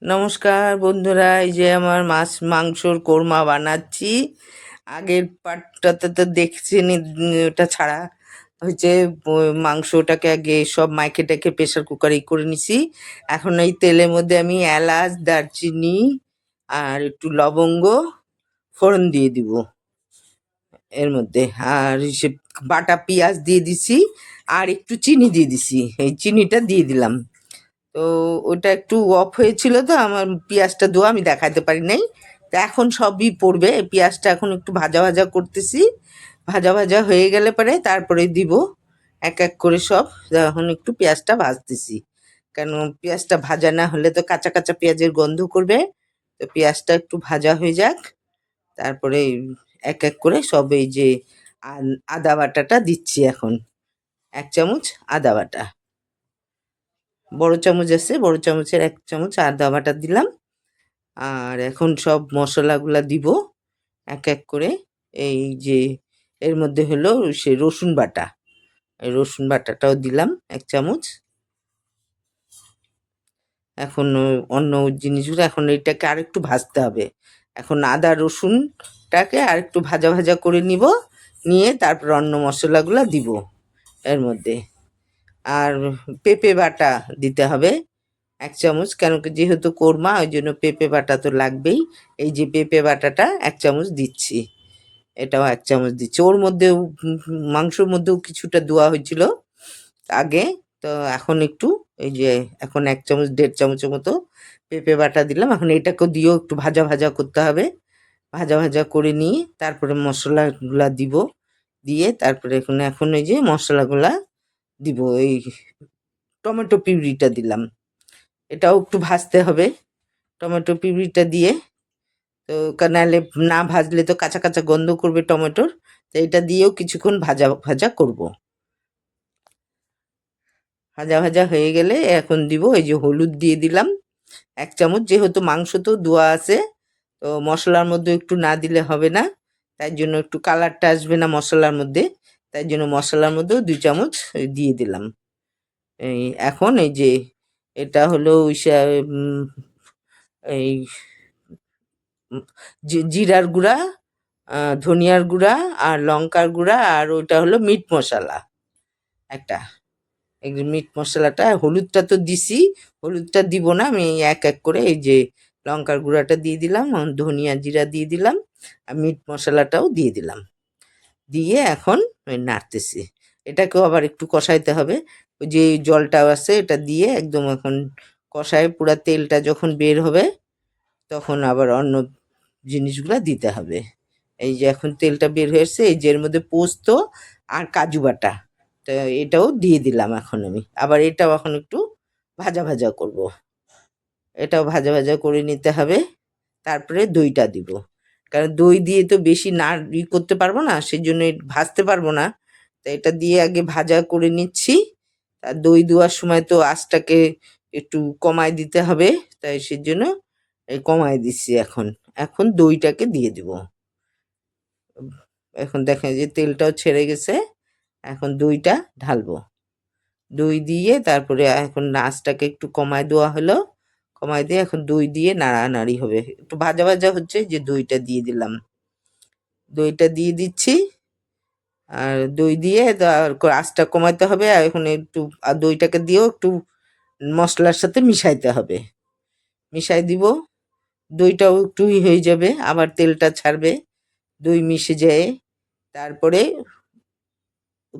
নমস্কার বন্ধুরা, এই যে আমার মাছ মাংসর কোরমা বানাচ্ছি। আগের পার্টটাতে তো দেখছেন, ওটা ছাড়া হচ্ছে। মাংসটাকে আগে সব মাইকে টাইকে প্রেশার কুকারে করে নিছি। এখন এই তেলের মধ্যে আমি এলাচ, দারচিনি আর একটু লবঙ্গ ফোড়ন দিয়ে দিব এর মধ্যে। আর সে বাটা পেঁয়াজ দিয়ে দিছি, আর একটু চিনি দিয়ে দিছি। এই চিনিটা দিয়ে দিলাম। তো ওটা একটু অফ হয়েছিল, তো আমার পেঁয়াজটা ধোয়া আমি দেখাতে পারি নাই। তো এখন সবই পড়বে। এই পেঁয়াজটা এখন একটু ভাজা ভাজা করতেছি। ভাজা ভাজা হয়ে গেলে পরে তারপরে দিব এক এক করে সব। এখন একটু পেঁয়াজটা ভাজতেছি, কেন পেঁয়াজটা ভাজা না হলে তো কাঁচা কাঁচা পেঁয়াজের গন্ধ করবে। তো পেঁয়াজটা একটু ভাজা হয়ে যাক, তারপরে এক এক করে সব এই যে আদা বাটাটা দিচ্ছি এখন। 1 চামচ আদা বাটা, বড় চামচ আছে, বড় চামচের 1 চামচ আদা বাটা দিলাম। আর এখন সব মশলাগুলা দিব এক এক করে। এই যে এর মধ্যে হলো সে রসুন বাটা, এই রসুন বাটাটাও দিলাম 1 চামচ। এখন অন্য জিনিসগুলো এখন এটাকে আরেকটু ভাজতে হবে। এখন আদা রসুনটাকে আরেকটু ভাজা ভাজা করে নিব, নিয়ে তারপর অন্য মশলাগুলা দিব এর মধ্যে। আর পেঁপে বাটা দিতে হবে 1 চামচ, কেন কি যেহেতু কোরমা ওই জন্য পেঁপে বাটা তো লাগবেই। এই যে পেঁপে বাটাটা 1 চামচ দিচ্ছি, এটাও 1 চামচ দিচ্ছি। ওর মধ্যেও মাংসর মধ্যেও কিছুটা দেওয়া হয়েছিল আগে। তো এখন একটু এই যে এখন 1 চামচ 1.5 চামচের মতো পেঁপে বাটা দিলাম। এখন এটাকেও দিয়েও একটু ভাজা ভাজা করতে হবে। ভাজা ভাজা করে নিয়ে তারপরে মশলাগুলা দিব, দিয়ে তারপরে এখন এখন এই যে মশলাগুলা দিব। এই টমেটো পিউরিটা দিলাম, এটাও একটু ভাজতে হবে টমেটো পিউরিটা দিয়ে। তো নাহলে না ভাজলে তো কাঁচা কাঁচা গন্ধ করবে টমেটোর। তো এটা দিয়েও কিছুক্ষণ ভাজা ভাজা করব। ভাজা ভাজা হয়ে গেলে এখন দিব এই যে হলুদ দিয়ে দিলাম 1 চামচ, যেহেতু মাংস তো ধোয়া আছে। তো মশলার মধ্যে একটু না দিলে হবে না, তাই জন্য একটু কালারটা আসবে না মশলার মধ্যে, তাই জন্য মশলার মধ্যেও 2 চামচ দিয়ে দিলাম। এই এখন এই যে এটা হলো এই জিরার গুঁড়া, ধনিয়ার গুঁড়া আর লঙ্কার গুঁড়া, আর ওইটা হলো মিট মশলা একটা। এই যে মিট মশলাটা, হলুদটা তো দিছি, হলুদটা দিব না আমি। এক এক করে এই যে লঙ্কার গুঁড়াটা দিয়ে দিলাম, ধনিয়া জিরা দিয়ে দিলাম, আর মিট মশলাটাও দিয়ে দিলাম। দিয়ে এখন ওই নাড়তেছি। এটাকেও আবার একটু কষাইতে হবে। ওই যে জলটা আছে এটা দিয়ে একদম এখন কষায় পুরা তেলটা যখন বের হবে তখন আবার অন্য জিনিসগুলা দিতে হবে। এই যে এখন তেলটা বের হয়ে এসছে, এই যে এর মধ্যে পোস্ত আর কাজু বাটা, তো এটাও দিয়ে দিলাম এখন আমি। আবার এটাও এখন একটু ভাজা ভাজা করব। এটাও ভাজা ভাজা করে নিতে হবে। তারপরে দইটা দিব, কারণ দই দিয়ে তো বেশি না করতে পারবো না, সেই জন্য ভাজতে পারবো না। তো এটা দিয়ে আগে ভাজা করে নিচ্ছি। আর দই দেওয়ার সময় তো আঁচটাকে একটু কমায় দিতে হবে, তাই সেজন্য এই কমায় দিচ্ছি এখন। এখন দইটাকে দিয়ে দিব। এখন দেখেন যে তেলটাও ছেড়ে গেছে, এখন দইটা ঢালবো। দই দিয়ে তারপরে এখন আঁচটাকে একটু কমায় দেওয়া হলো, কমায় দিয়ে এখন দই দিয়ে নাড়ানাড়ি হবে। একটু ভাজা ভাজা হচ্ছে, যে দইটা দিয়ে দিলাম, দইটা দিয়ে দিচ্ছি। আর দই দিয়ে আঁচটা কমাইতে হবে। আর এখন একটু আর দইটাকে দিয়েও একটু মশলার সাথে মিশাইতে হবে, মিশাই দিব। দইটাও একটু হয়ে যাবে, আবার তেলটা ছাড়বে, দই মিশে যায়। তারপরে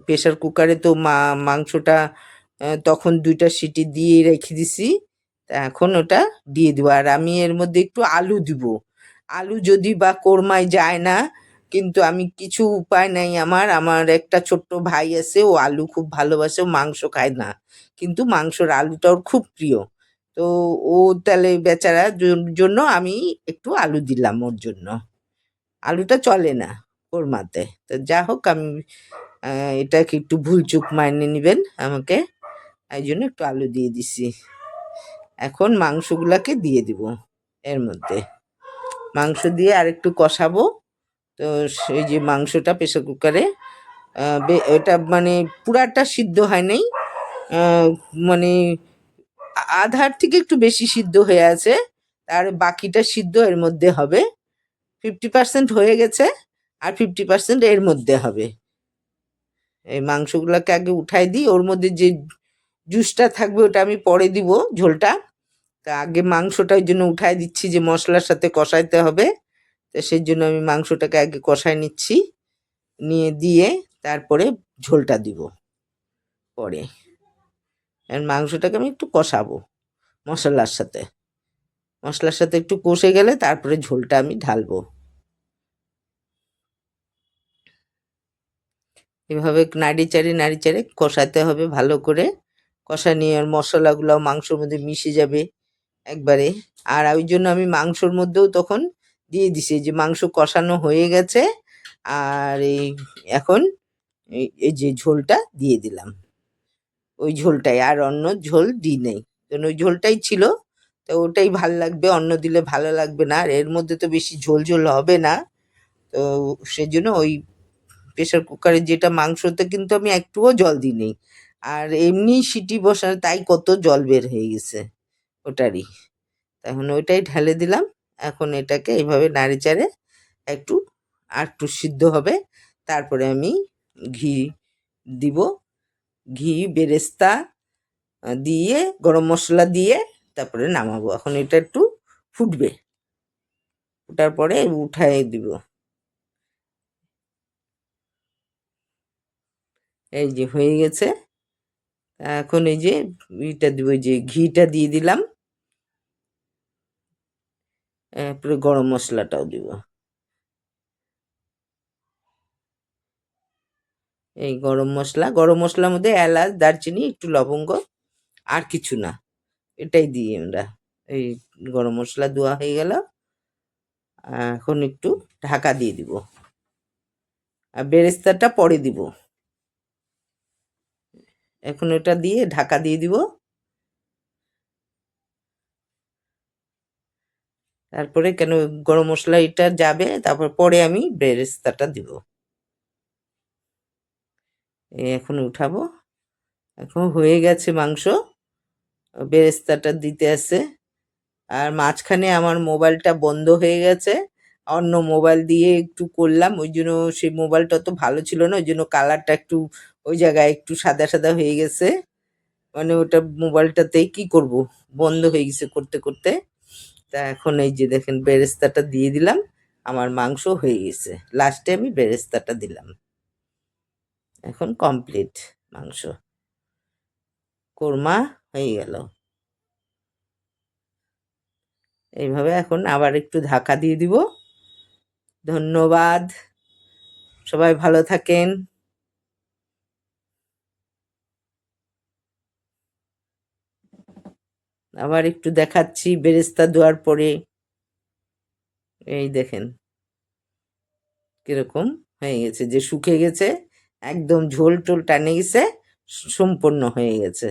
প্রেসার কুকারে তো মাংসটা তখন 2টা সিটি দিয়ে রেখে দিছি। তা এখন ওটা দিয়ে দিব, আর আমি এর মধ্যে একটু আলু দিব। আলু যদি বা কোরমায় যায় না, কিন্তু আমি কিছু উপায় নাই আমার। আমার একটা ছোট্ট ভাই আছে, ও আলু খুব ভালোবাসে, ও মাংস খায় না, কিন্তু মাংসর আলুটা ওর খুব প্রিয়। তো ও তাহলে বেচারা জন্য আমি একটু আলু দিলাম ওর জন্য। আলুটা চলে না কোরমাতে। তো যা হোক, আমি এটাকে একটু ভুলচুক মাইনে নিবেন আমাকে, এই জন্য একটু আলু দিয়ে দিছি। এখন মাংসগুলাকে দিয়ে দিব এর মধ্যে। মাংস দিয়ে আরেকটু কষাবো। তো সেই যে মাংসটা প্রেসার কুকারে এটা মানে পুরাটা সিদ্ধ হয় নাই, মানে আধার থেকে একটু বেশি সিদ্ধ হয়ে আছে, আর বাকিটা সিদ্ধ এর মধ্যে হবে। 50% হয়ে গেছে, আর 50% এর মধ্যে হবে। এই মাংসগুলোকে আগে উঠাই দিই, ওর মধ্যে যে জুসটা থাকবে ওটা আমি পরে দিব, ঝোলটা। তা আগে মাংসটা ওই জন্য উঠাই দিচ্ছি, যে মশলার সাথে কষাইতে হবে। তো সেই জন্য আমি মাংসটাকে আগে কষাই নিচ্ছি, নিয়ে দিয়ে তারপরে ঝোলটা দিব পরে। আর মাংসটাকে আমি একটু কষাবো মশলার সাথে, মশলার সাথে একটু কষে গেলে তারপরে ঝোলটা আমি ঢালবো। এভাবে নাড়ি চাড়ে কষাতে হবে ভালো করে। কষা নিয়ে আর মশলাগুলো মাংসর মধ্যে মিশে যাবে একবারে। আর ওই জন্য আমি মাংসর মধ্যেও তখন দিয়ে দিছি যে মাংস কষানো হয়ে গেছে, আর এই এখন এই যে ঝোলটা দিয়ে দিলাম, ওই ঝোলটাই, আর অন্য ঝোল দিই নাই, কারণ ওই ঝোলটাই ছিল। তো ওটাই ভাল লাগবে, অন্য দিলে ভালো লাগবে না, আর এর মধ্যে তো বেশি ঝোল ঝোল হবে না। তো সেজন্য ওই প্রেসার কুকারে যেটা মাংসতে কিন্তু আমি একটুও জল দিই নি, আর এমনি সিটি বসানো তাই কত জল বের হয়ে গেছে ওটারই। এখন ওইটাই ঢেলে দিলাম। এখন এটাকে এইভাবে নাড়ে চাড়ে একটু আর একটু সিদ্ধ হবে, তারপরে আমি ঘি দিব, ঘি বেরেস্তা দিয়ে গরম মশলা দিয়ে তারপরে নামাবো। এখন এটা একটু ফুটবে, ফুটার পরে উঠাই দিব। এই যে হয়ে গেছে। এখন এই যে ইটা দিব, এই যে ঘিটা দিয়ে দিলাম, তারপরে গরম মশলাটাও দিব। এই গরম মশলার মধ্যে এলাচ, দারচিনি, একটু লবঙ্গ, আর কিছু না, এটাই দিই আমরা। এই গরম মশলা দেওয়া হয়ে গেল। এখন একটু ঢাকা দিয়ে দিব, আর বেরেস্তাটা পরে দিব। এখন এটা দিয়ে ঢাকা দিয়ে দিব, তারপরে কেন গরম মশলা এটা যাবে, তারপর পরে আমি বেরেস্তাটা দিব। এই এখন উঠাবো। এখন হয়ে গেছে মাংস, বেরেস্তাটা দিতে আছে। আর মাঝখানে আমার মোবাইলটা বন্ধ হয়ে গেছে, অন্য মোবাইল দিয়ে একটু করলাম, ওই জন্য সেই মোবাইলটা তো ভালো ছিল না, ওই জন্য কালারটা একটু ওই জায়গায় একটু সাদা সাদা হয়ে গেছে। মানে ওটা মোবাইলটাতেই কি করব, বন্ধ হয়ে গেছে করতে করতে। তা এখন এই যে দেখেন বেরেস্তাটা দিয়ে দিলাম, আমার মাংস হয়ে গেছে, লাস্টে আমি বেরেস্তাটা দিলাম। এখন কমপ্লিট মাংস, কোরমা হয়ে গেল। এইভাবে এখন আবার একটু ঢাকা দিয়ে দিব। ধন্যবাদ, সবাই ভালো থাকেন। আবার একটু দেখাচ্ছি বেরেস্তা দেওয়ার পরে, এই দেখেন কিরকম হয়ে গেছে, যে শুকে গেছে, একদম ঝোল টোল টানে গেছে, সম্পূর্ণ হয়ে গেছে।